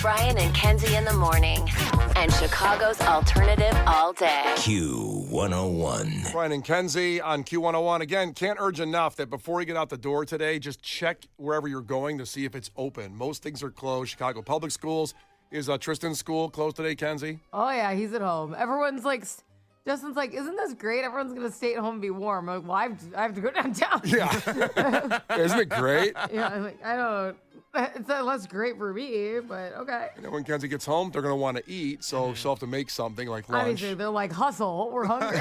Brian and Kenzie in the morning. And Chicago's alternative all day. Q101. Brian and Kenzie on Q101. Again, can't urge enough that before you get out the door today, just check wherever you're going to see if it's open. Most things are closed. Chicago Public Schools. Is Tristan's school closed today, Kenzie? Oh, yeah, he's at home. Everyone's like, Justin's like, isn't this great? Everyone's going to stay at home and be warm. I'm like, well, I have to go downtown. Yeah. Isn't it great? Yeah, I'm like, I don't, it's less great for me, but okay. You know, when Kenzie gets home, they're going to want to eat, so she'll have to make something like lunch. Obviously, they're like, hustle, we're hungry.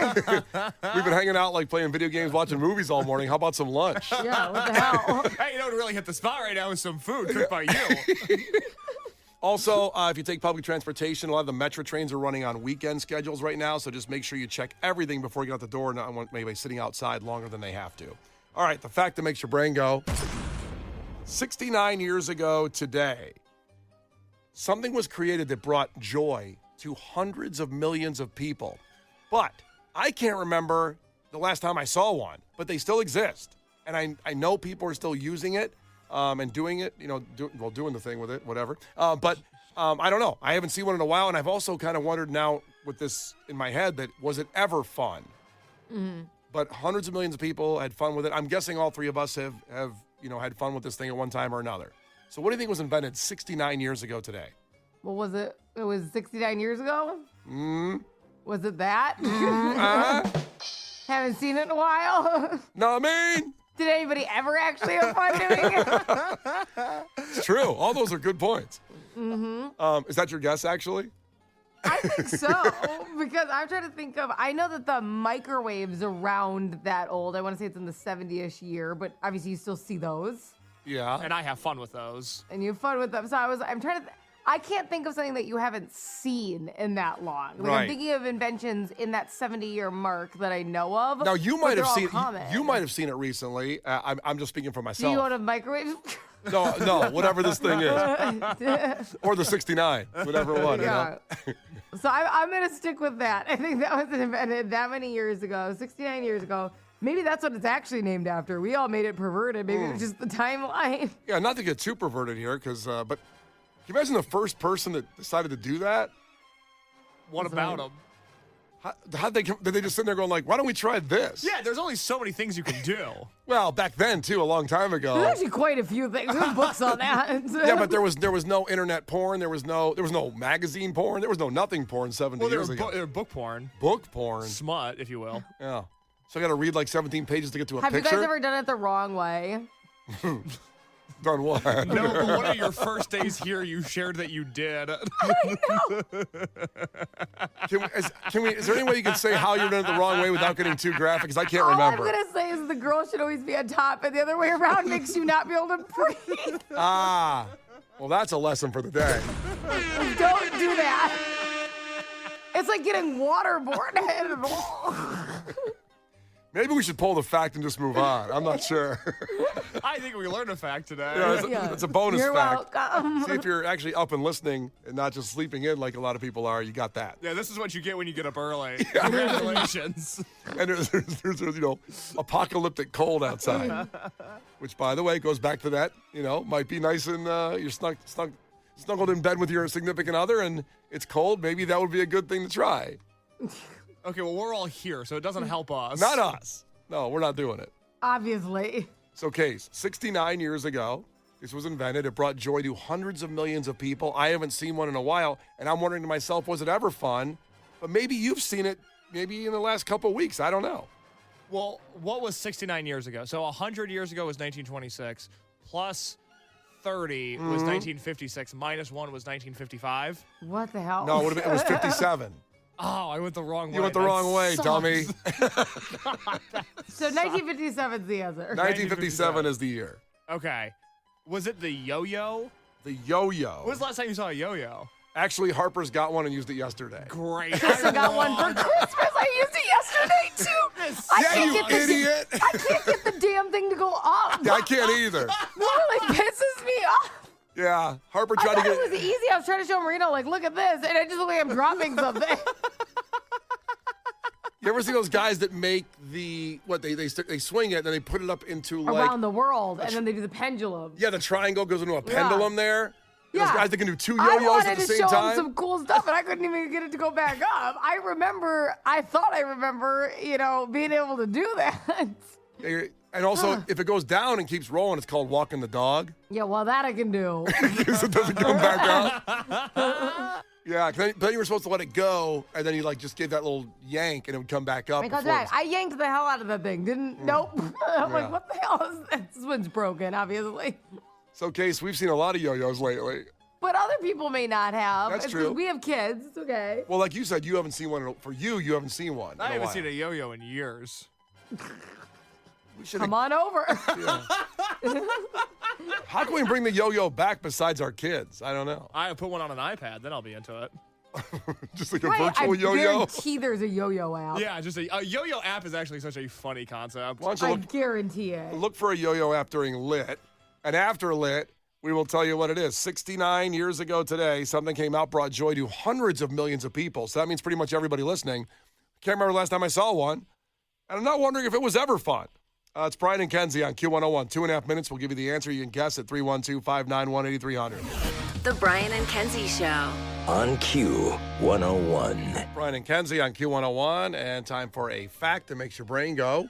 We've been hanging out, like playing video games, watching movies all morning. How about some lunch? Yeah, what the hell? Hey, you know what really hit the spot right now is some food cooked by you. Also, if you take public transportation, a lot of the Metro trains are running on weekend schedules right now, so just make sure you check everything before you get out the door and not want anybody sitting outside longer than they have to. All right, the fact that makes your brain go. 69 years ago today, something was created that brought joy to hundreds of millions of people. But I can't remember the last time I saw one, but they still exist. And I know people are still using it. And doing it, you know, doing the thing with it, whatever. But I don't know. I haven't seen one in a while, and I've also kind of wondered now with this in my head that was it ever fun? Mm-hmm. But hundreds of millions of people had fun with it. I'm guessing all three of us have had fun with this thing at one time or another. So what do you think was invented 69 years ago today? What was it? It was 69 years ago? Was it that? Haven't seen it in a while. No, I mean... Did anybody ever actually have fun doing it? It's true. All those are good points. Mm-hmm. Is that your guess, actually? I think so, because I'm trying to think of, I know that the microwaves around that old, I want to say it's in the 70-ish year, but obviously you still see those. Yeah. And I have fun with those. And you have fun with them. So I'm trying to, I can't think of something that you haven't seen in that long. Like Right. I'm thinking of inventions in that 70-year mark that I know of. Now, you might have seen common. you might have seen it recently. I'm just speaking for Do myself. you own a microwave? No, whatever this thing is. Or the 69, whatever one, Yeah. you know? So I'm going to stick with that. I think that was invented that many years ago, 69 years ago. Maybe that's what it's actually named after. We all made it perverted. Maybe it was just the timeline. Yeah, not to get too perverted here, but can you imagine the first person that decided to do that? What about them? Did they just sit there going like, why don't we try this? Yeah, there's only so many things you can do. Well, back then, too, a long time ago. There's actually quite a few things. There's books on that. Yeah, but there was no internet porn. There was no magazine porn. There was no nothing porn 70 years ago. There were book porn. Book porn. Smut, if you will. Yeah. So I got to read like 17 pages to get to a Have picture? you guys ever done it the wrong way? Done what? No, but one of your first days here, you shared that you did. I know. Is there any way you can say how you're doing it the wrong way without getting too graphic? Because I can't All remember. I'm going to say is the girl should always be on top, and the other way around makes you not be able to breathe. Ah. Well, that's a lesson for the day. Don't do that. It's like getting waterborne in a bowl. Maybe we should pull the fact and just move on. I'm not sure. I think we learned a fact today. Yeah, it's a bonus You're fact. welcome. See if you're actually up and listening and not just sleeping in like a lot of people are. You got that. Yeah, this is what you get when you get up early. Congratulations. And there's apocalyptic cold outside, which, by the way, goes back to that. Might be nice and you're snuggled in bed with your significant other, and it's cold. Maybe that would be a good thing to try. Okay, well, we're all here, so it doesn't help us. Not us. No, we're not doing it. Obviously. So, Case, 69 years ago, this was invented. It brought joy to hundreds of millions of people. I haven't seen one in a while, and I'm wondering to myself, was it ever fun? But maybe you've seen it maybe in the last couple of weeks. I don't know. Well, what was 69 years ago? So 100 years ago was 1926, plus 30 was 1956, minus 1 was 1955. What the hell? No, it was 57. Oh, I went the wrong way. You went the wrong way, sucks. dummy. So 1957 is the answer. 1957 is the year. Okay. Was it the yo-yo? The yo-yo. When was the last time you saw a yo-yo? Actually, Harper's got one and used it yesterday. Great. I got one for Christmas. I used it yesterday, too. I Idiot. I can't get the damn thing to go up. I can't either. It really pisses me off. Yeah, Harper I tried to thought get it was easy. I was trying to show Marino, like, look at this. And I just look like I'm dropping something. You ever see those guys that make they swing it and then they put it up into like Around the world. And then they do the pendulum. yeah, the triangle goes into a pendulum there. Those Yeah. guys that can do 2 I yo-yos wanted at the to same show him time. some cool stuff, and I couldn't even get it to go back up. I thought I remember, being able to do that. And also, if it goes down and keeps rolling, it's called walking the dog. Yeah, well, that I can do. Because it doesn't come back up. Yeah, 'cause then you were supposed to let it go, and then you just give that little yank, and it would come back up. It goes before it back. I yanked the hell out of that thing. Nope. I'm Yeah. like, what the hell is this? This one's broken, obviously. So, Case, we've seen a lot of yo-yos lately. But other people may not have. That's It's 'cause true. We have kids. It's okay. Well, like you said, you haven't seen one. For you haven't seen one. I haven't seen a yo-yo in years. We should. Come on over. How can we bring the yo-yo back besides our kids? I don't know. I put one on an iPad, then I'll be into it. Just like a Right, virtual I yo-yo. guarantee there's a yo-yo app. Yeah, just a yo-yo app is actually such a funny concept. Why don't I you guarantee it. look for a yo-yo app during Lit, and after Lit, we will tell you what it is. 69 years ago today, something came out, brought joy to hundreds of millions of people. So that means pretty much everybody listening. Can't remember the last time I saw one, and I'm not wondering if it was ever fun. It's Brian and Kenzie on Q101. 2.5 minutes. We'll give you the answer. You can guess at 312-591-8300. The Brian and Kenzie Show. On Q101. Brian and Kenzie on Q101, and time for a fact that makes your brain go.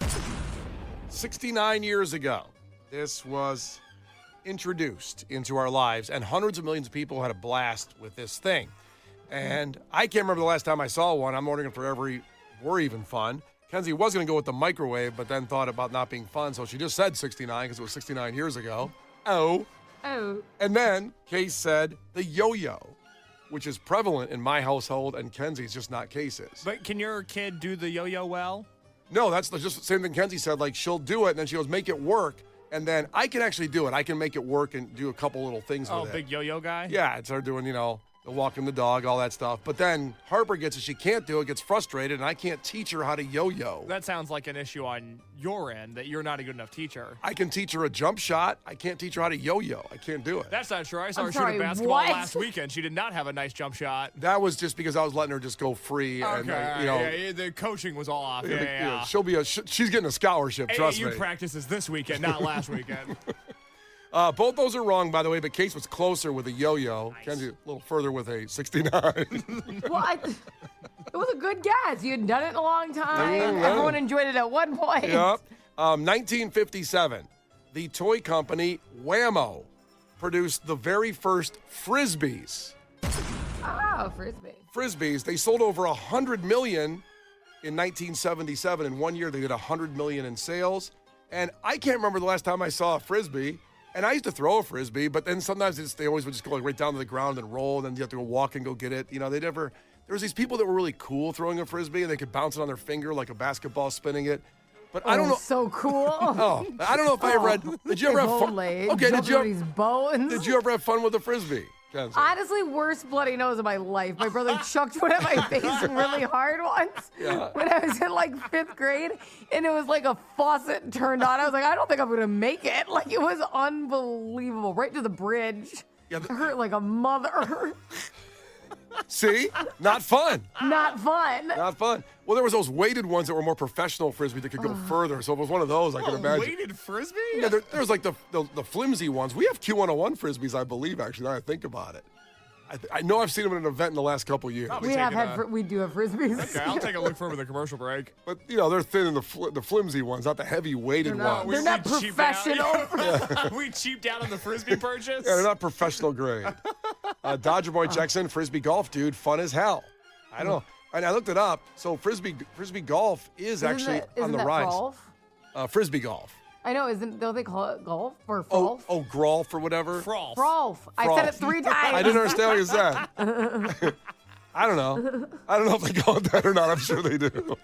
69 years ago, this was introduced into our lives, and hundreds of millions of people had a blast with this thing. And I can't remember the last time I saw one. I'm ordering it for every were even fun. Kenzie was going to go with the microwave, but then thought about not being fun, so she just said 69 because it was 69 years ago. Oh. And then Case said the yo-yo, which is prevalent in my household, and Kenzie's just not Case's. But can your kid do the yo-yo well? No, that's just the same thing Kenzie said. Like, she'll do it, and then she goes, make it work. And then I can actually do it. I can make it work and do a couple little things with it. Oh, big yo-yo guy? Yeah, and start doing, the walking the dog, all that stuff. But then Harper gets it. She can't do it, gets frustrated, and I can't teach her how to yo-yo. That sounds like an issue on your end, that you're not a good enough teacher. I can teach her a jump shot. I can't teach her how to yo-yo. I can't do it. That's not true. I saw I'm her sorry, shooting basketball what? last weekend. She did not have a nice jump shot. That was just because I was letting her just go free. Okay, And, yeah, the coaching was off. Yeah. she'll be she's getting a scholarship, trust me. AAU practices this weekend, not last weekend. Both those are wrong, by the way, but Case was closer with a yo-yo. Nice. Kenzie a little further with a 69. Well, it was a good guess. You had done it in a long time. Yeah. Everyone enjoyed it at one point. Yep. 1957, the toy company Whammo produced the very first Frisbees. Oh, Frisbee. Frisbees, they sold over 100 million in 1977. In 1 year, they did 100 million in sales. And I can't remember the last time I saw a Frisbee. And I used to throw a Frisbee, but then sometimes they always would just go right down to the ground and roll, and then you have to go walk and go get it. There was these people that were really cool throwing a Frisbee, and they could bounce it on their finger like a basketball spinning it. But I don't know. So cool. Oh, I don't know if I ever had. Did you ever have fun? Okay, did you ever have fun with a Frisbee, Kenzie? Honestly, worst bloody nose of my life. My brother chucked one at my face really hard once when I was in like 5th grade, and it was like a faucet turned on. I was like, I don't think I'm gonna make it. Like, it was unbelievable, right to the bridge. Yeah, It hurt like a mother. See? Not fun. Not fun. Not fun. Well, there was those weighted ones that were more professional Frisbee that could go further. So if it was one of those, I could imagine. Weighted Frisbee? Yeah, there's like the flimsy ones. We have Q101 Frisbees, I believe, actually, now I think about it. I know I've seen them in an event in the last couple of years. Oh. We do have Frisbees. Okay, I'll take a look for him in the commercial break. But, they're thin in the flimsy ones, not the heavy weighted ones. They're not we cheap out. professional. We cheaped out on the Frisbee purchase. Yeah, they're not professional grade. Dodger Boy checks in. Frisbee golf, dude, fun as hell. I don't know. And I looked it up. So Frisbee golf is actually on the rise. Golf? Frisbee golf. I know, don't they call it golf or golf? Oh, golf or whatever. Frolf. Rolf. I said it 3 times. I didn't understand what you said. I don't know. I don't know if they call it that or not. I'm sure they do.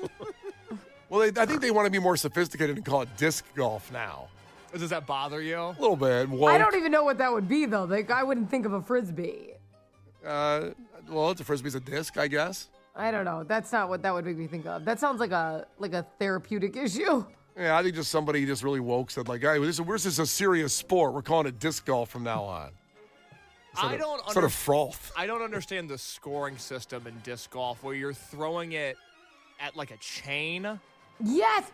Well, I think they want to be more sophisticated and call it disc golf now. Does that bother you? A little bit. Woke. I don't even know what that would be, though. Like, I wouldn't think of a Frisbee. Well, it's a Frisbee's a disc, I guess. I don't know. That's not what that would make me think of. That sounds like a therapeutic issue. Yeah, I think just somebody just really woke said like, hey, this is a serious sport. We're calling it disc golf from now on. Sort of froth. I don't understand the scoring system in disc golf where you're throwing it at like a chain. Yes!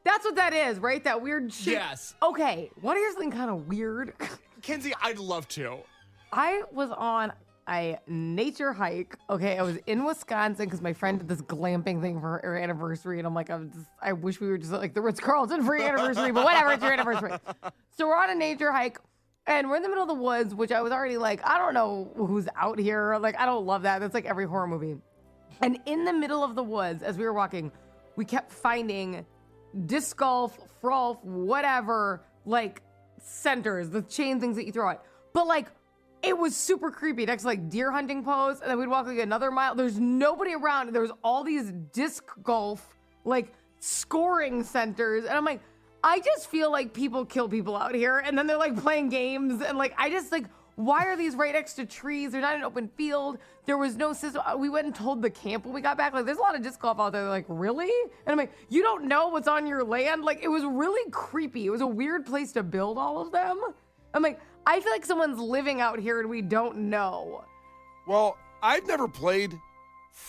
That's what that is, right? That weird shit. Yes. Okay, want to hear something kind of weird? Kenzie, I'd love to. I was on a nature hike. Okay, I was in Wisconsin because my friend did this glamping thing for her anniversary, and I'm like, I wish we were just like the Ritz-Carlton for your anniversary, but whatever, it's your anniversary. So we're on a nature hike, and we're in the middle of the woods, which I was already like, I don't know who's out here. Like, I don't love that. That's like every horror movie. And in the middle of the woods, as we were walking, we kept finding disc golf, frolf, whatever, like centers, the chain things that you throw at. But like, it was super creepy next to like deer hunting posts. And then we'd walk like another mile. There's nobody around. There was all these disc golf, like scoring centers. And I'm like, I just feel like people kill people out here. And then they're like playing games. And like, I just like, why are these right next to trees? They're not an open field. There was no system. We went and told the camp when we got back, like, there's a lot of disc golf out there. They're like, really? And I'm like, you don't know what's on your land? Like, it was really creepy. It was a weird place to build all of them. I'm like, I feel like someone's living out here and we don't know. Well, I've never played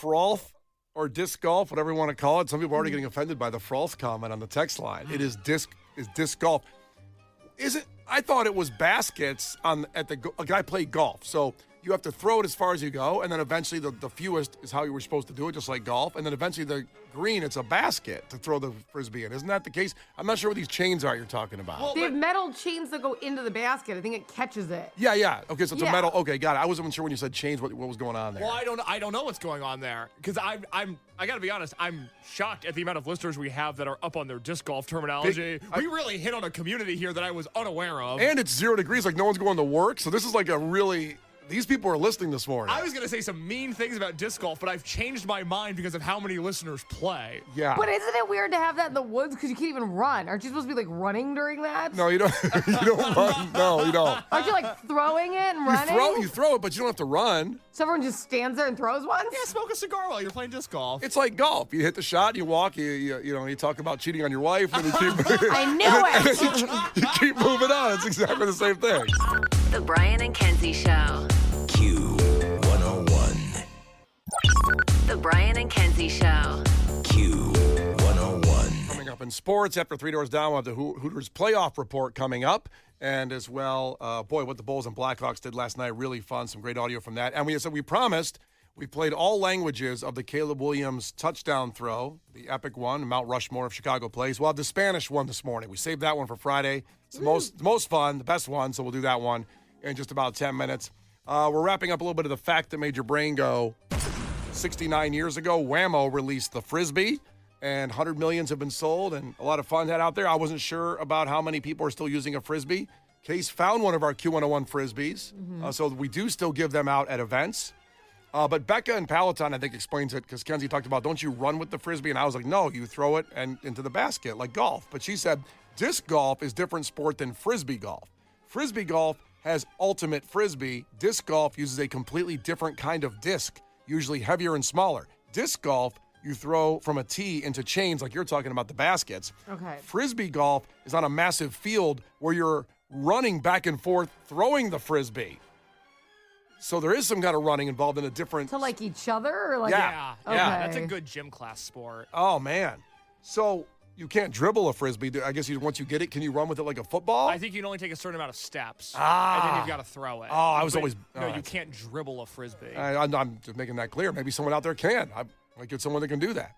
frolf or disc golf, whatever you want to call it. Some people are already getting offended by the frolf comment on the text line. It is disc golf. Is it? I thought it was baskets a guy played golf. So you have to throw it as far as you go, and then eventually the fewest is how you were supposed to do it, just like golf. And then eventually the green, it's a basket to throw the frisbee in. Isn't that the case? I'm not sure what these chains are you're talking about. They have metal chains that go into the basket. I think it catches it. Yeah. Okay, so it's a Yeah. metal. Okay, got it. I wasn't sure when you said chains what was going on there. Well, I don't know what's going on there because I got to be honest. I'm shocked at the amount of listeners we have that are up on their disc golf terminology. We really hit on a community here that I was unaware of. And it's 0 degrees, like no one's going to work. So this is like a really. These people are listening this morning. I was going to say some mean things about disc golf, but I've changed my mind because of how many listeners play. Yeah. But isn't it weird to have that in the woods because you can't even run? Aren't you supposed to be like running during that? No, you don't. You don't run. No, you don't. Aren't you like throwing it and running? You throw it, but you don't have to run. So everyone just stands there and throws once? Yeah, smoke a cigar while you're playing disc golf. It's like golf. You hit the shot, you walk, you talk about cheating on your wife, and you keep. I knew it. You keep moving on. It's exactly the same thing. The Brian and Kenzie Show. Q101. The Brian and Kenzie Show. Q101. Coming up in sports, after 3 doors down, we'll have the Hooters playoff report coming up. And as well, what the Bulls and Blackhawks did last night, really fun. Some great audio from that. And we promised, we played all languages of the Caleb Williams touchdown throw, the epic one, Mount Rushmore of Chicago plays. We'll have the Spanish one this morning. We saved that one for Friday. It's the most fun, the best one, so we'll do that one in just about 10 minutes. We're wrapping up a little bit of the fact that made your brain go. 69 years ago, Whammo released the Frisbee, and 100 millions have been sold, and a lot of fun had out there. I wasn't sure about how many people are still using a Frisbee. Case found one of our Q101 Frisbees, so we do still give them out at events. But Becca and Palatine, I think, explains it, because Kenzie talked about, don't you run with the Frisbee? And I was like, no, you throw it into the basket, like golf. But she said, disc golf is different sport than Frisbee golf. Frisbee golf has ultimate Frisbee. Disc golf uses a completely different kind of disc, usually heavier and smaller. Disc golf, you throw from a tee into chains like you're talking about the baskets. Okay. Frisbee golf is on a massive field where you're running back and forth, throwing the Frisbee. So there is some kind of running involved in a different... To like each other? Or like Yeah. Okay. That's a good gym class sport. Oh, man. So you can't dribble a Frisbee. I guess once you get it, can you run with it like a football? I think you can only take a certain amount of steps, and Ah. then you've got to throw it. Oh, I was But always- No, all you right. can't dribble a Frisbee. I'm just making that clear. Maybe someone out there can. I might get someone that can do that.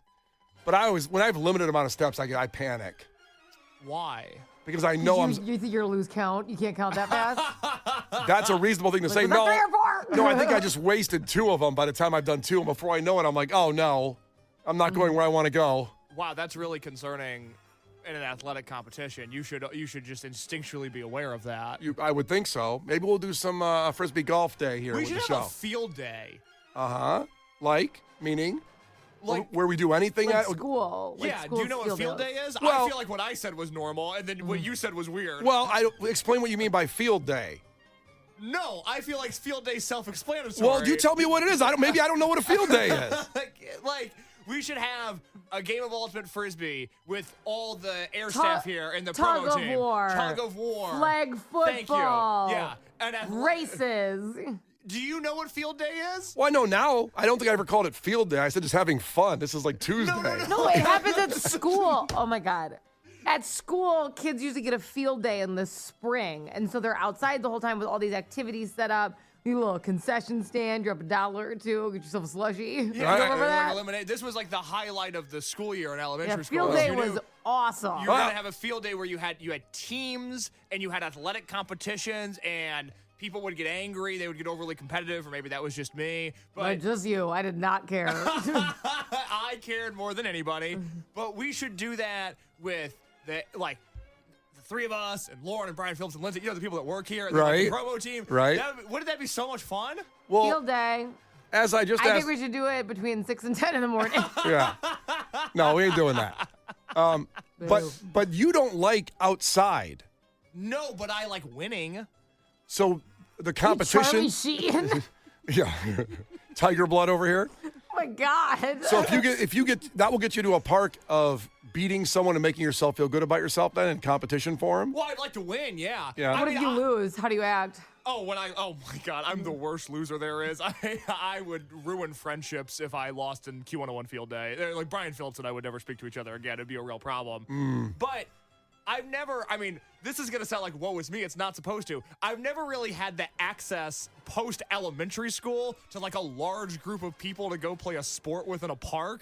But when I have a limited amount of steps, I panic. Why? Because I know You think you're going to lose count? You can't count that fast? that's a reasonable thing to say. Was that No, 3 or 4? no, I think I just wasted 2 of them by the time I've done 2. And before I know it, I'm like, oh, no, I'm not going where I want to go. Wow, that's really concerning in an athletic competition. You should just instinctually be aware of that. I would think so. Maybe we'll do some Frisbee golf day here We with should the have show. a field day. Meaning? Like- where we do anything Like at? school. Like Yeah, do Oh, you know what field day day is? Well- I feel like what I said was normal, and then what you said was weird. Well, explain what you mean by field day. No, I feel like field day self-explanatory. Well, you tell me what it is. Maybe I don't know what a field day is. like, we should have a game of ultimate frisbee with all the air staff here and the Tug promo of team. war. Tug of war. Flag Thank football. you. Yeah. And Races. Do you know what field day is? Well, I know now. I don't think I ever called it field day. I said just having fun. This is like Tuesday. No, it happens at school. Oh my God. At school, kids usually get a field day in the spring. And so they're outside the whole time with all these activities set up. You little concession stand, drop $1 or $2, get yourself a slushie. Yeah, You remember that? lemonade. This was like the highlight of the school year in elementary Yeah, school. field day You was knew awesome. You were gonna have a field day where you had teams and you had athletic competitions and people would get angry. They would get overly competitive, or maybe that was just me. But Just you. I did not care. I cared more than anybody. But we should do that with the three of us and Lauren and Brian Phillips and Lindsay, the people that work here, and Right. the promo team. Right. Wouldn't that be so much fun? Well, Field day. as I just I asked. think we should do it between 6 and 10 in the morning. Yeah. No, we ain't doing that. But you don't like outside. No, but I like winning. So the Charlie competition. Sheen. Yeah. Tiger blood over here. Oh my God. So if you get that will get you to a park of beating someone and making yourself feel good about yourself then in competition for him. Well, I'd like to win, yeah. Yeah. What if you lose? How do you act? Oh my God, I'm the worst loser there is. I would ruin friendships if I lost in Q101 field day. Like Brian Phillips and I would never speak to each other again. It'd be a real problem. But this is going to sound like woe is me. It's not supposed to. I've never really had the access post-elementary school to like a large group of people to go play a sport with in a park.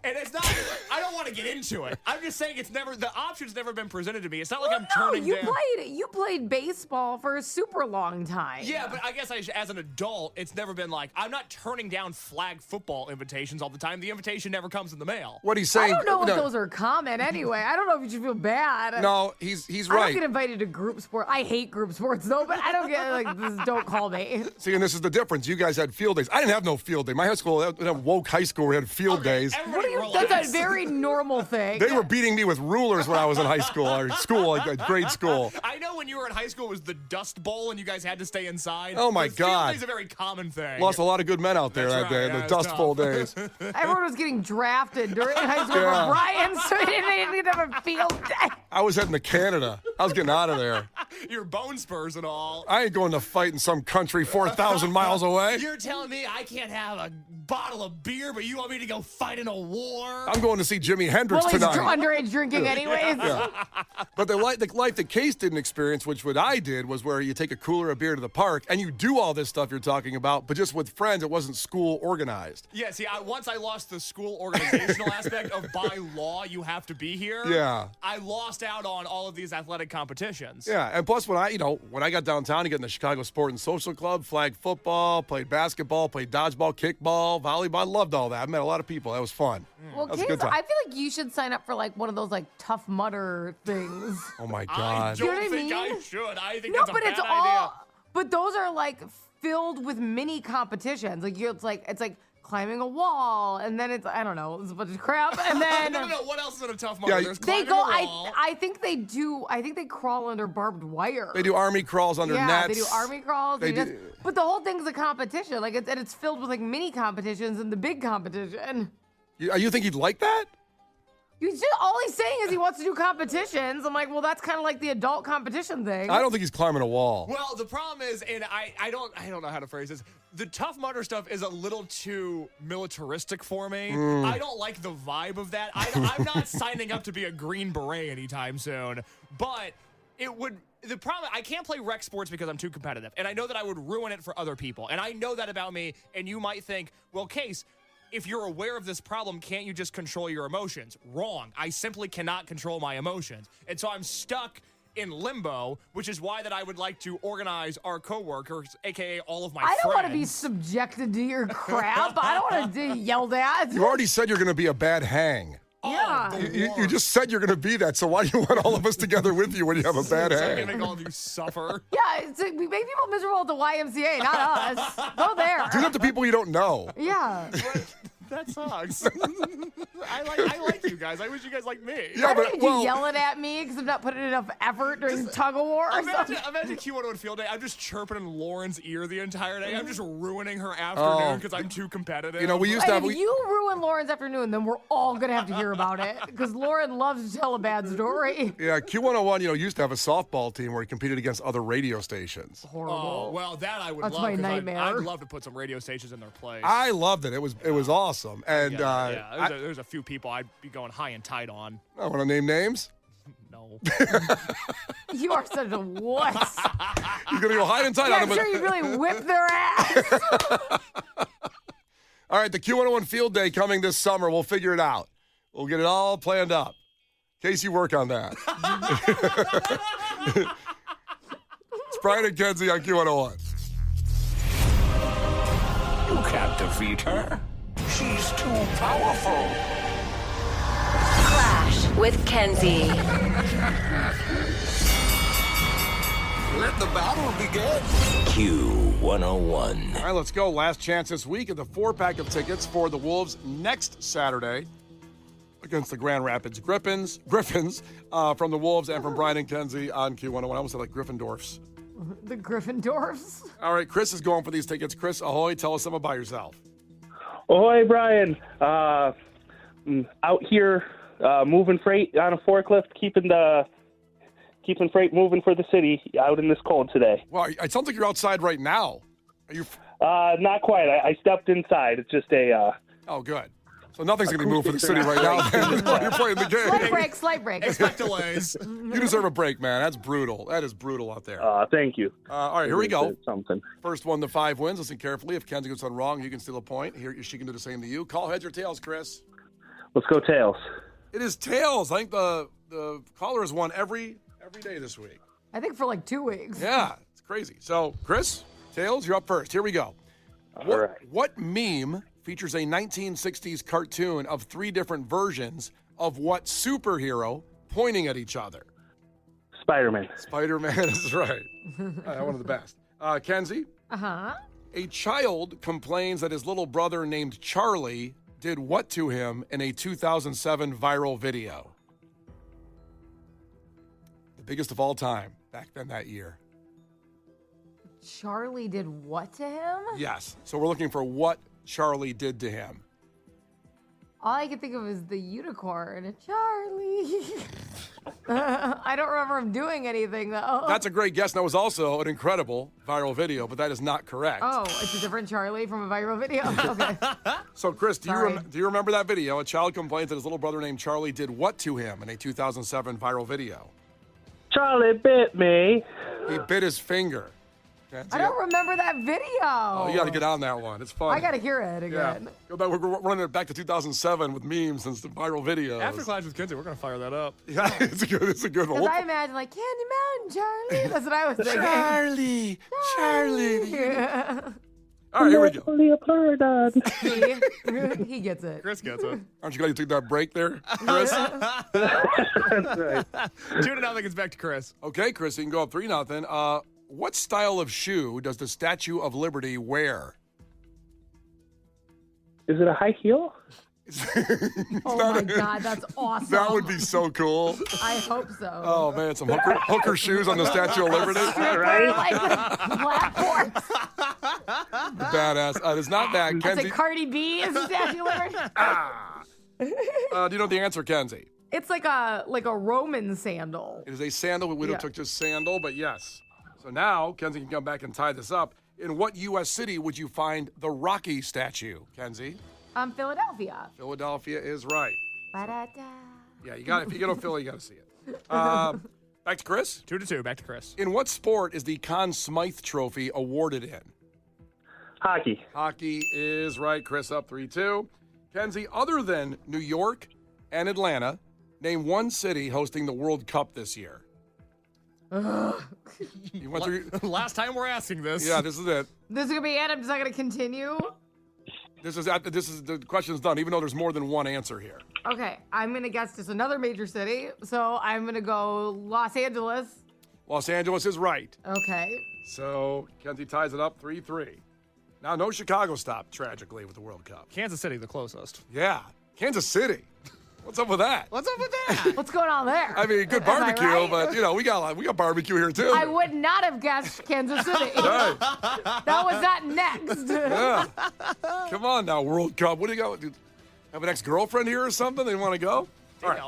And it's not, I don't want to get into it. I'm just saying the option's never been presented to me. It's not like I'm turning down. You played baseball for a super long time. Yeah, but I guess as an adult, it's never been like, I'm not turning down flag football invitations all the time. The invitation never comes in the mail. What he's I saying. don't know if no, those are common anyway. I don't know if you should feel bad. No, he's I don't right. get invited to group sport. I hate group sports though, but I don't get don't call me. See, and this is the difference. You guys had field days. I didn't have no field day. My high school, that woke high school, we had field days. That's a very normal thing. They were beating me with rulers when I was in high school or school, like grade school. I know when you were in high school, it was the Dust Bowl and you guys had to stay inside. Oh, my Field God. day's a very common thing. Lost a lot of good men out there That's that day right, in yeah, the it's Dust Bowl days. Everyone was getting drafted during high school Yeah. for Brian, so they didn't have a field day. I was heading to Canada. I was getting out of there. Your bone spurs and all. I ain't going to fight in some country 4,000 miles away. You're telling me I can't have a bottle of beer, but you want me to go fight in a war? I'm going to see Jimi Hendrix Well, he's tonight. underage drinking anyways. But the life that Case didn't experience, which what I did, was where you take a cooler of beer to the park and you do all this stuff you're talking about, but just with friends. It wasn't school organized. Yeah, see, once I lost the school organizational aspect of by law you have to be here. Yeah. I lost out on all of these athletic competitions. Yeah, and plus when I got downtown to get in the Chicago Sport and Social Club, flag football, played basketball, played dodgeball, kickball, volleyball. I loved all that. I met a lot of people. That was fun. Well, That was a Case, good time. I feel like you should sign up for like one of those like Tough Mudder things. Oh my I God. don't You know what I think mean? I should. I think No, that's a but bad it's idea. all. But those are like filled with mini competitions. Like it's like climbing a wall, and then it's I don't know, it's a bunch of crap, and then No. What else is in a tough Yeah, market? There's they climbing go. a wall. I think they do. I think they crawl under barbed wire. They do army crawls under Yeah, nets. they do army crawls. They They do- but the whole thing's a competition. Like it's filled with like mini competitions and the big competition. You think he'd like that? All he's saying is he wants to do competitions. I'm like, well, that's kind of like the adult competition thing. I don't think he's climbing a wall. Well, the problem is, and I don't know how to phrase this. The Tough Mudder stuff is a little too militaristic for me. I don't like the vibe of that. I'm not signing up to be a Green Beret anytime soon. But it would. The problem, I can't play rec sports because I'm too competitive, and I know that I would ruin it for other people. And I know that about me. And you might think, well, Case, if you're aware of this problem, can't you just control your emotions? Wrong. I simply cannot control my emotions. And so I'm stuck in limbo, which is why that I would like to organize our coworkers, aka all of my friends. I don't want to be subjected to your crap. I don't want to be yelled at. You already said you're going to be a bad hang. Yeah. You just said you're going to be that, so why do you want all of us together with you when you have a bad So I'm hang? gonna make all of you suffer. Yeah, we make people miserable at the YMCA, not us. Go there. Do that to people you don't know. Yeah. That sucks. I like you guys. I wish you guys liked me. Yeah, I don't but need you well, yelling at me because I'm not putting enough effort during tug of war or something. Imagine Q101 field day. I'm just chirping in Lauren's ear the entire day. I'm just ruining her afternoon because I'm too competitive. you know, we used to have. And if you ruin Lauren's afternoon, then we're all going to have to hear about it because Lauren loves to tell a bad story. Yeah, Q101, used to have a softball team where he competed against other radio stations. Horrible. Oh, well, that I would That's love. my 'cause nightmare. I'd love to put some radio stations in their place. I loved it. It was awesome. And yeah, there's a few people I'd be going high and tight on. I want to name names. No. You are such a wuss. You're going to go hide and tight Yeah, on I'm them. sure you really whip their ass. All right, the Q101 Field Day coming this summer. We'll figure it out. We'll get it all planned up. Casey, work on that. It's Brian and Kenzie on Q101. You can't defeat her. She's too powerful. Clash with Kenzie. Let the battle begin. Q101. All right, let's go. Last chance this week at the 4-pack of tickets for the Wolves next Saturday against the Grand Rapids Griffins from the Wolves and from Brian and Kenzie on Q101. I almost said like Gryffindorfs. The Gryffindors. All right, Chris is going for these tickets. Chris, ahoy, tell us something about yourself. Ahoy, Brian. Out here moving freight on a forklift, keeping freight moving for the city out in this cold today. Well, it sounds like you're outside right now. Are you? Not quite. I stepped inside. It's just a... Oh, good. So nothing's going to be moved for the city right now then, while you're playing the game. Slight break. Expect delays. You deserve a break, man. That's brutal. That is brutal out there. Thank you. All right, here we go. Something. First 1 to 5 wins. Listen carefully. If Kenzie gets one wrong, you can steal a point. Here, she can do the same to you. Call heads or tails, Chris. Let's go tails. It is tails. I think the caller has won every day this week. I think for like 2 weeks. Yeah, it's crazy. So, Chris, tails, you're up first. Here we go. All right. What meme features a 1960s cartoon of 3 different versions of what superhero pointing at each other? Spider-Man. Spider-Man is right. One of the best. Kenzie? Uh-huh. A child complains that his little brother named Charlie did what to him in a 2007 viral video? The biggest of all time back then that year. Charlie did what to him? Yes. So we're looking for what Charlie did to him. All I can think of is the unicorn. Charlie. I don't remember him doing anything, though. That's a great guess. And that was also an incredible viral video, but that is not correct. Oh, it's a different Charlie from a viral video? Okay. So, Chris, do Sorry. you remember that video? A child complains that his little brother named Charlie did what to him in a 2007 viral video? Charlie bit me. He bit his finger. I don't remember that video. Oh, you got to get on that one. It's fun. I got to hear it Yeah. again. Go back. We're running it back to 2007 with memes and some viral videos. After Clash with Kenzie, we're going to fire that up. Yeah, it's a good one. Because I imagine like Candy Mountain, Charlie. That's what I was thinking. Charlie. Yeah. All right, here we go. See? He gets it. Chris gets it. Aren't you glad you took that break there, Chris? That's right. 2-0, it's back to Chris. Okay, Chris, you can go up 3-0. What style of shoe does the Statue of Liberty wear? Is it a high heel? Oh my God, that's awesome. That would be so cool. I hope so. Oh, man, some hooker shoes on the Statue of Liberty. We're like black horse. Badass. It's not bad. It's Kenzie, a Cardi B is the Statue of Liberty. do you know the answer, Kenzie? It's like a Roman sandal. It is a sandal. We Yeah. took just sandal, but yes. So now, Kenzie can come back and tie this up. In what U.S. city would you find the Rocky statue, Kenzie? Philadelphia. Philadelphia is right. Ba-da-da. Yeah, you got it. If you go to Philly, you got to see it. Back to Chris. 2-2, back to Chris. In what sport is the Conn Smythe Trophy awarded in? Hockey. Hockey is right. Chris up 3-2. Kenzie, other than New York and Atlanta, name one city hosting the World Cup this year. You went through. Last time we're asking this. Yeah, this is it. This is gonna be it. I'm just not gonna continue. This is the question's done. Even though there's more than one answer here. Okay, I'm gonna guess just another major city. So I'm gonna go Los Angeles. Los Angeles is right. Okay. So Kenzie ties it up 3-3. Now no Chicago stop tragically with the World Cup. Kansas City, the closest. Yeah, Kansas City. What's up with that? What's up with that? What's going on there? I mean, good Am I barbecue, right? but you know we got barbecue here too. I would not have guessed Kansas City. Right. That was not next. Yeah. Come on now, World Cup. What do you got? Have an ex-girlfriend here or something? They want to go? All right.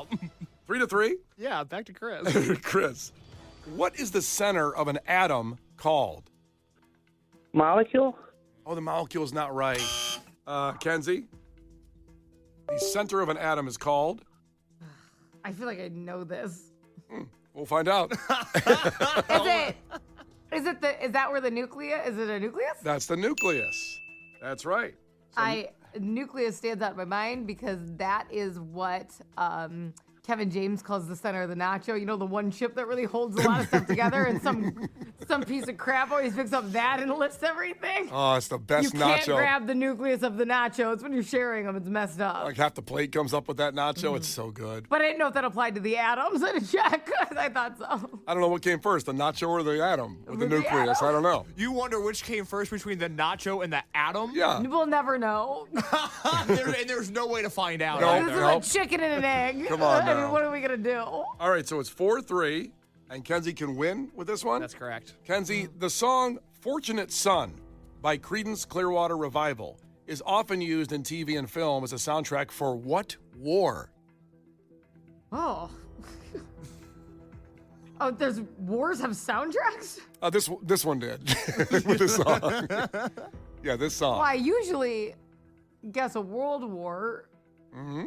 3-3. Yeah, back to Chris. Chris, what is the center of an atom called? Molecule? Oh, the molecule is not right. Kenzie? The center of an atom is called? I feel like I know this. We'll find out. Is that where the nucleus? Is it a nucleus? That's the nucleus. That's right. Nucleus stands out in my mind because that is what Kevin James calls the center of the nacho. You know, the one chip that really holds a lot of stuff together, and some piece of crap always picks up that and lifts everything. Oh, it's the best You nacho. can't grab the nucleus of the nachos when you're sharing them. It's messed up. Like half the plate comes up with that nacho. It's so good. But I didn't know if that applied to the atoms. I had to check. I thought so. I don't know what came first, the nacho or the atom, or the The nucleus. atom? I don't know. You wonder which came first between the nacho and the atom? Yeah. We'll never know. And there's no way to find out. No. This is either. a chicken and an egg. Come on I now. mean, what are we going to do? All right, so it's 4-3, and Kenzie can win with this one. That's correct. Kenzie, the song Fortunate Son by Creedence Clearwater Revival is often used in TV and film as a soundtrack for what war? Oh. Oh, there's wars have soundtracks? This one did with this song. Yeah, this song. Well, I usually guess a world war. Mm-hmm.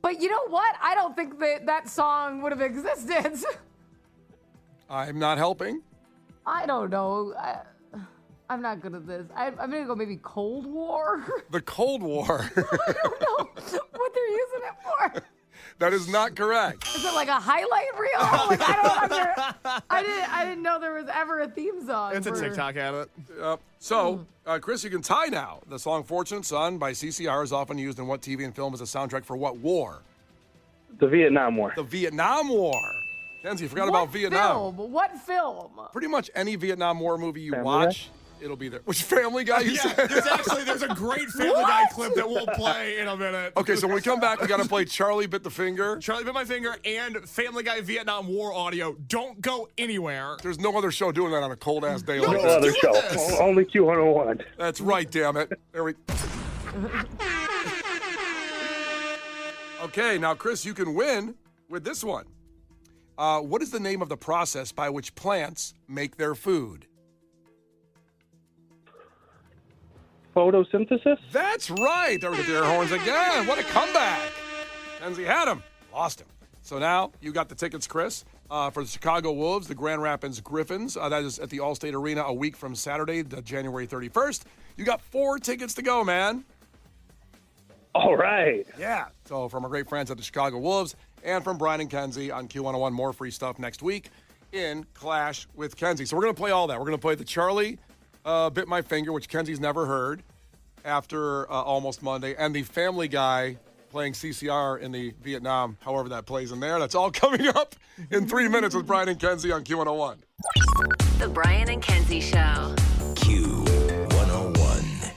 But you know what? I don't think that song would have existed. I'm not helping. I don't know. I'm not good at this. I'm going to go maybe Cold War. The Cold War. I don't know what they're using it for. That is not correct. Is it like a highlight reel? Like, I didn't know there was ever a theme song. It's a TikTok at it. So, Chris, you can tie now. The song Fortunate Son by CCR is often used in what TV and film as a soundtrack for what war? The Vietnam War. The Vietnam War. Kenzie, you forgot about Vietnam. What film? Pretty much any Vietnam War movie you Family watch, it'll be there. Which Family Guy you Yeah, said? there's a great Family Guy clip that we'll play in a minute. Okay, so when we come back, we got to play Charlie Bit the Finger. Charlie Bit My Finger and Family Guy Vietnam War audio. Don't go anywhere. There's no other show doing that on a cold-ass day No, like No this. other show. this. Only Q101. That's right, damn it. There we. Okay, now Chris, you can win with this one. What is the name of the process by which plants make their food? Photosynthesis? That's right. There we go, the air horns again. What a comeback. Kenzie had him. Lost him. So now you got the tickets, Chris, for the Chicago Wolves, the Grand Rapids Griffins. That is at the Allstate Arena a week from Saturday, January 31st. You got 4 tickets to go, man. All right. Yeah. So from our great friends at the Chicago Wolves and from Brian and Kenzie on Q101, more free stuff next week in Clash with Kenzie. So we're going to play all that. We're going to play the Charlie Bit My Finger, which Kenzie's never heard, after Almost Monday, and the Family Guy playing CCR in the Vietnam, however that plays in there. That's all coming up in 3 minutes with Brian and Kenzie on Q101. The Brian and Kenzie Show. Q101.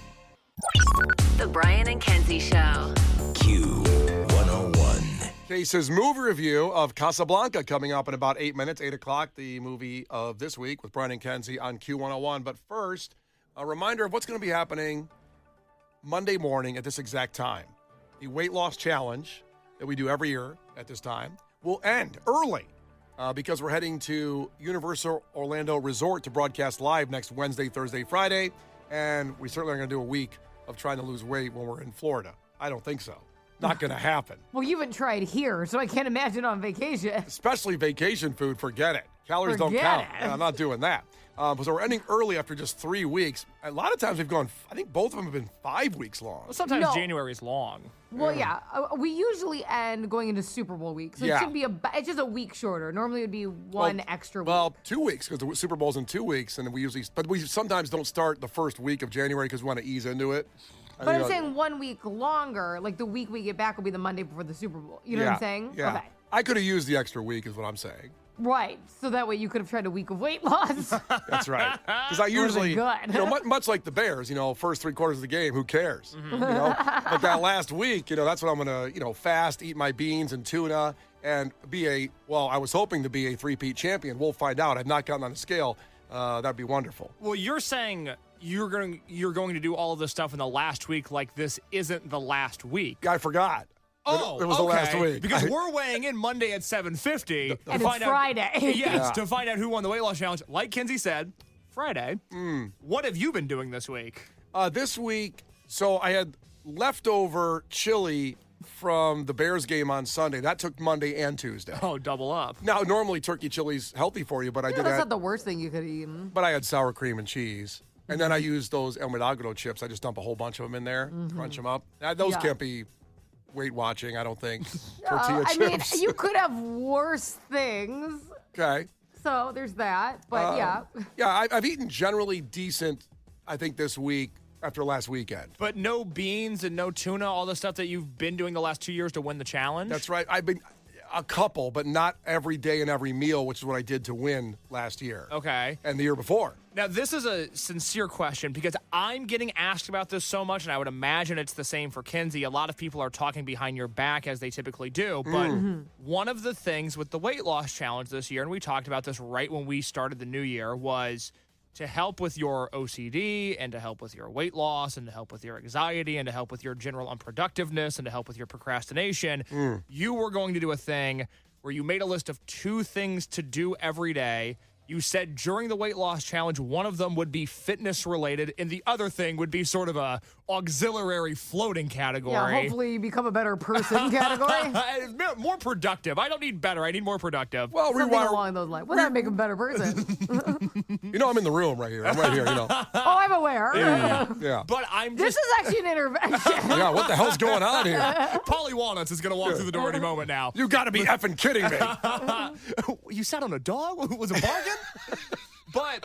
The Brian and Kenzie Show. Q101. Case's movie review of Casablanca coming up in about 8 minutes, 8 o'clock, the movie of this week with Brian and Kenzie on Q101. But first, a reminder of what's going to be happening Monday morning at this exact time. The weight loss challenge that we do every year at this time will end early because we're heading to Universal Orlando Resort to broadcast live next Wednesday, Thursday, Friday. And we certainly are going to do a week of trying to lose weight when we're in Florida. I don't think so. Not going to happen. Well, you haven't tried here, so I can't imagine on vacation. Especially vacation food, forget it. Calories don't Forget count. it. Yeah, I'm not doing that. So we're ending early after just 3 weeks. A lot of times we've gone, I think both of them have been 5 weeks long. Well, sometimes No. January's long. Well, yeah, we usually end going into Super Bowl week, so Yeah. it should be it's just a week shorter. Normally it would be one extra week. Well, 2 weeks because the Super Bowl's in 2 weeks, and we sometimes don't start the first week of January because we want to ease into it. but I'm saying 1 week longer, like the week we get back will be the Monday before the Super Bowl. You know what I'm saying? Yeah. Okay. I could have used the extra week, is what I'm saying. Right. So that way you could have tried a week of weight loss. That's right. Because I been usually, good. much like the Bears, first 3 quarters of the game, who cares? But that last week, that's when I'm going to, fast, eat my beans and tuna, and I was hoping to be a 3-peat champion. We'll find out. I've not gotten on the scale. That'd be wonderful. Well, you're saying you're going to do all of this stuff in the last week like this isn't the last week. I forgot. Oh, it was the last week. Because we're weighing in Monday at 7:50 and it's Friday. Yes, to find out who won the weight loss challenge. Like Kenzie said, Friday. What have you been doing this week? This week, so I had leftover chili from the Bears game on Sunday. That took Monday and Tuesday. Oh, double up. Now, normally turkey chili's healthy for you, but I did That's that. not the worst thing you could have eaten. But I had sour cream and cheese. And then I used those El Milagro chips. I just dump a whole bunch of them in there, crunch them up. Those Yeah. can't be Weight Watching, I don't think. Tortilla I mean, chips. you could have worse things. Okay. So there's that. But yeah. Yeah, I've eaten generally decent, I think, this week after last weekend. But no beans and no tuna, all the stuff that you've been doing the last 2 years to win the challenge? That's right. I've been a couple, but not every day and every meal, which is what I did to win last year. Okay. And the year before. Now, this is a sincere question because I'm getting asked about this so much, and I would imagine it's the same for Kenzie. A lot of people are talking behind your back, as they typically do. But one of the things with the weight loss challenge this year, and we talked about this right when we started the new year, was to help with your OCD and to help with your weight loss and to help with your anxiety and to help with your general unproductiveness and to help with your procrastination. You were going to do a thing where you made a list of 2 things to do every day. You said during the weight loss challenge, one of them would be fitness related, and the other thing would be sort of a auxiliary floating category. Yeah, hopefully you become a better person category. More productive. I don't need better. I need more productive. Well, Something rewire. along those lines. Well, that make him a better person. You know, I'm in the room right here. I'm right here, you know. Oh, I'm aware. Yeah. But I'm This just is actually an intervention. Yeah, what the hell's going on here? Polly Walnuts is going to walk through the door any moment now. You got to be effing kidding me. You sat on a dog? Was a bargain? But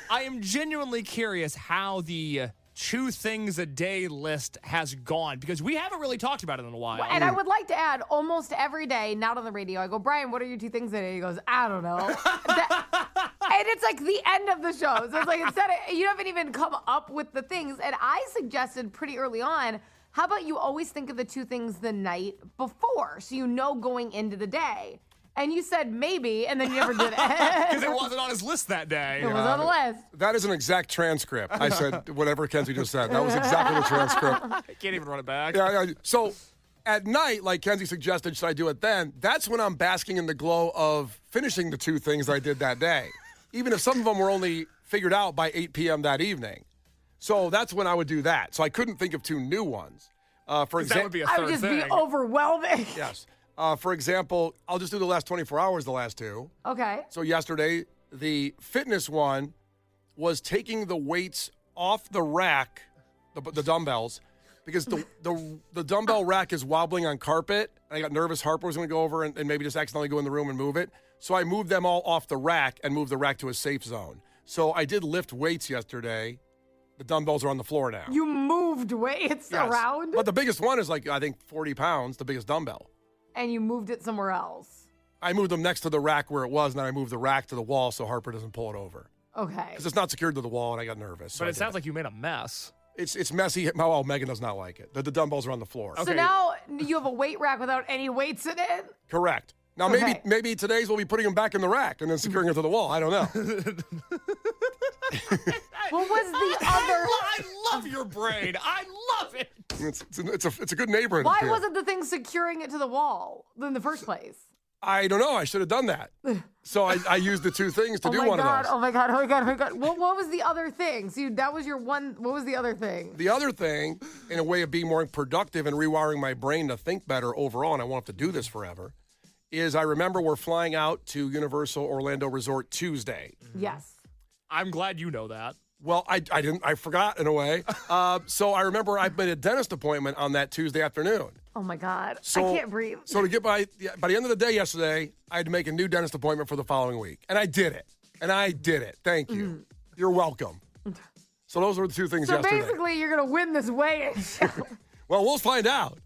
I am genuinely curious how the 2 things a day list has gone because we haven't really talked about it in a while. And I would like to add, almost every day, not on the radio, I go, Brian, what are your 2 things today? He goes, I don't know. And it's like the end of the show. So it's like, instead of, you haven't even come up with the things. And I suggested pretty early on, how about you always think of the 2 things the night before so you know going into the day? And you said maybe, and then you never did it. Because it wasn't on his list that day. It was on the list. That is an exact transcript. I said whatever Kenzie just said. That was exactly the transcript. I can't even run it back. Yeah. So at night, like Kenzie suggested, should I do it then? That's when I'm basking in the glow of finishing the 2 things I did that day, even if some of them were only figured out by 8 p.m. that evening. So that's when I would do that. So I couldn't think of 2 new ones. For That would be example, a I would third just thing. be overwhelming. yes. For example, I'll just do the last 24 hours, the last 2. Okay. So yesterday, the fitness one was taking the weights off the rack, the dumbbells, because the dumbbell rack is wobbling on carpet. I got nervous Harper was going to go over and maybe just accidentally go in the room and move it. So I moved them all off the rack and moved the rack to a safe zone. So I did lift weights yesterday. The dumbbells are on the floor now. You moved weights Yes. around, But the biggest one is like, I think, 40 pounds, the biggest dumbbell. and you moved it somewhere else. I moved them next to the rack where it was, and then I moved the rack to the wall so Harper doesn't pull it over. Okay. Because it's not secured to the wall, and I got nervous. so But I it did sounds like you made a mess. It's messy. Well, Megan does not like it. The dumbbells are on the floor. So now you have a weight rack without any weights in it? Correct. Now, Okay. maybe today's we'll be putting them back in the rack and then securing it to the wall. I don't know. What was the other? I love your brain. I love it. It's a good neighborhood. Why here. wasn't the thing securing it to the wall in the first place? I don't know. I should have done that. So I used the 2 things to do one of those. Oh my god! Oh my god! Oh my god! What was the other thing? See, that was your one. What was the other thing? The other thing, in a way of being more productive and rewiring my brain to think better overall, and I won't have to do this forever, is I remember we're flying out to Universal Orlando Resort Tuesday. Yes. I'm glad you know that. Well, I didn't. I forgot in a way. So I remember I made a dentist appointment on that Tuesday afternoon. Oh my god! So, I can't breathe. So to get by the end of the day yesterday, I had to make a new dentist appointment for the following week. And I did it. Thank you. You're welcome. So those were the 2 things So yesterday. basically, you're gonna win this weigh-in show. Well, we'll find out.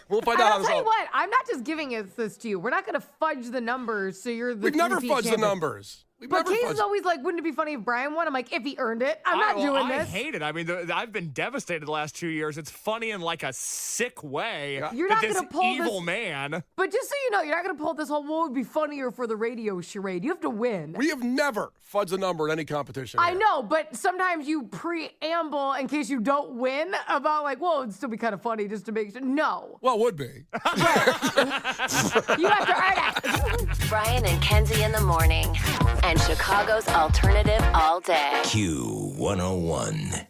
We'll find out how I'll this tell all... you what. I'm not just giving this to you. We're not gonna fudge the numbers. So you're the. We've never three-peat fudged the champion. numbers. We've But never Case is fudged... always like, wouldn't it be funny if Brian won? I'm like, if he earned it, I'm not doing I this. hate it. I mean, I've been devastated the last 2 years. It's funny in like a sick way. You're that not this gonna pull evil this- man. But just so you know, you're not going to pull this whole, what would be funnier for the radio charade? You have to win. We have never fudged a number in any competition. I here. know, but sometimes you preamble in case you don't win about like, well, it'd still be kind of funny just to make sure. No. Well, it would be. You have to earn it. Brian and Kenzie in the morning. And Chicago's alternative all day. Q101.